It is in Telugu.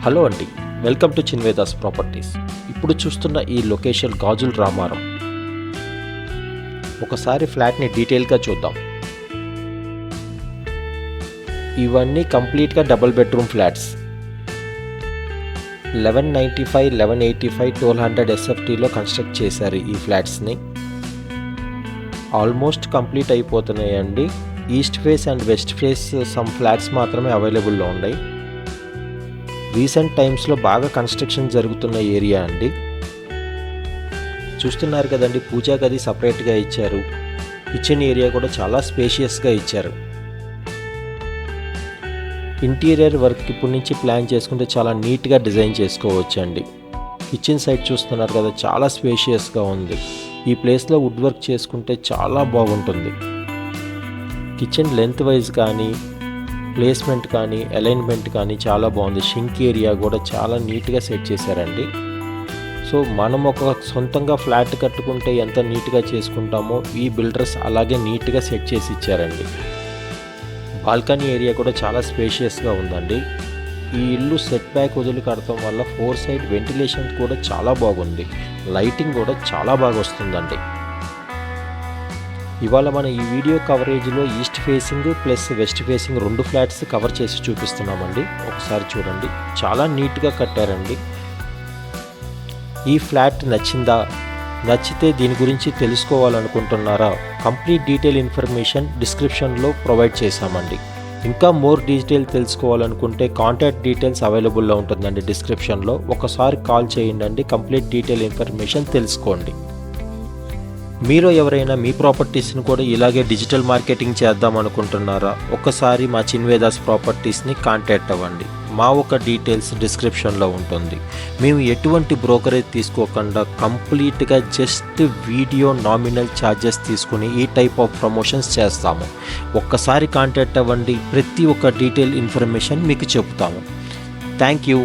హలో అండి, వెల్కమ్ టు చిన్వేదాస్ ప్రాపర్టీస్. ఇప్పుడు చూస్తున్న ఈ లొకేషన్ గాజుల రామారం. ఒకసారి ఫ్లాట్ని డీటెయిల్గా చూద్దాం. ఇవన్నీ కంప్లీట్గా డబుల్ బెడ్రూమ్ ఫ్లాట్స్. 1195, 1185, 1200 SFTలో కన్స్ట్రక్ట్ చేశారు ఈ ఫ్లాట్స్ని. ఆల్మోస్ట్ కంప్లీట్ అయిపోతున్నాయండి. East face and west face some flats మాత్రమే అవైలబుల్లో ఉన్నాయి. రీసెంట్ టైమ్స్లో బాగా కన్స్ట్రక్షన్ జరుగుతున్న ఏరియా అండి. చూస్తున్నారు కదండి, పూజా గది సపరేట్గా ఇచ్చారు. కిచెన్ ఏరియా కూడా చాలా స్పేషియస్గా ఇచ్చారు. ఇంటీరియర్ వర్క్ ఇప్పటి నుంచి ప్లాన్ చేసుకుంటే చాలా నీట్గా డిజైన్ చేసుకోవచ్చు అండి. కిచెన్ సైడ్ చూస్తున్నారు కదా, చాలా స్పేషియస్గా ఉంది. ఈ ప్లేస్లో వుడ్ వర్క్ చేసుకుంటే చాలా బాగుంటుంది. కిచెన్ లెంత్ వైజ్ కానీ, ప్లేస్మెంట్ కానీ, అలైన్మెంట్ కానీ చాలా బాగుంది. షింక్ ఏరియా కూడా చాలా నీట్గా సెట్ చేశారండి. సో మనం ఒక సొంతంగా ఫ్లాట్ కట్టుకుంటే ఎంత నీట్గా చేసుకుంటామో ఈ బిల్డర్స్ అలాగే నీట్గా సెట్ చేసి ఇచ్చారండి. బాల్కనీ ఏరియా కూడా చాలా స్పేషియస్గా ఉందండి. ఈ ఇల్లు సెట్ బ్యాక్ వదిలి కడటం వల్ల 4 సైడ్ వెంటిలేషన్ కూడా చాలా బాగుంది. లైటింగ్ కూడా చాలా బాగా వస్తుందండి. ఇవాళ మన ఈ వీడియో కవరేజ్లో east facing plus west facing 2 flats cover చేసి చూపిస్తున్నామండి. ఒకసారి చూడండి, చాలా నీట్గా కట్టారండి. ఈ ఫ్లాట్ నచ్చిందా? నచ్చితే దీని గురించి తెలుసుకోవాలనుకుంటున్నారా? కంప్లీట్ డీటెయిల్ ఇన్ఫర్మేషన్ డిస్క్రిప్షన్లో ప్రొవైడ్ చేశామండి. ఇంకా మోర్ డీటెయిల్ తెలుసుకోవాలనుకుంటే కాంటాక్ట్ డీటెయిల్స్ అవైలబుల్లో ఉంటుందండి డిస్క్రిప్షన్లో. ఒకసారి కాల్ చేయండి, కంప్లీట్ డీటెయిల్ ఇన్ఫర్మేషన్ తెలుసుకోండి. మీరు ఎవరైనా మీ ప్రాపర్టీస్ని కూడా ఇలాగే డిజిటల్ మార్కెటింగ్ చేద్దాం అనుకుంటున్నారా? ఒక్కసారి మా చిన్వేదాస్ ప్రాపర్టీస్ని కాంటాక్ట్ అవ్వండి. మా డీటెయిల్స్ డిస్క్రిప్షన్లో ఉంటుంది. మేము ఎటువంటి బ్రోకరేజ్ తీసుకోకుండా కంప్లీట్గా జస్ట్ వీడియో నామినల్ ఛార్జెస్ తీసుకుని ఈ టైప్ ఆఫ్ ప్రమోషన్స్ చేస్తాము. ఒక్కసారి కాంటాక్ట్ అవ్వండి, ప్రతి ఒక్క డీటెయిల్ ఇన్ఫర్మేషన్ మీకు చెప్తాము. Thank you.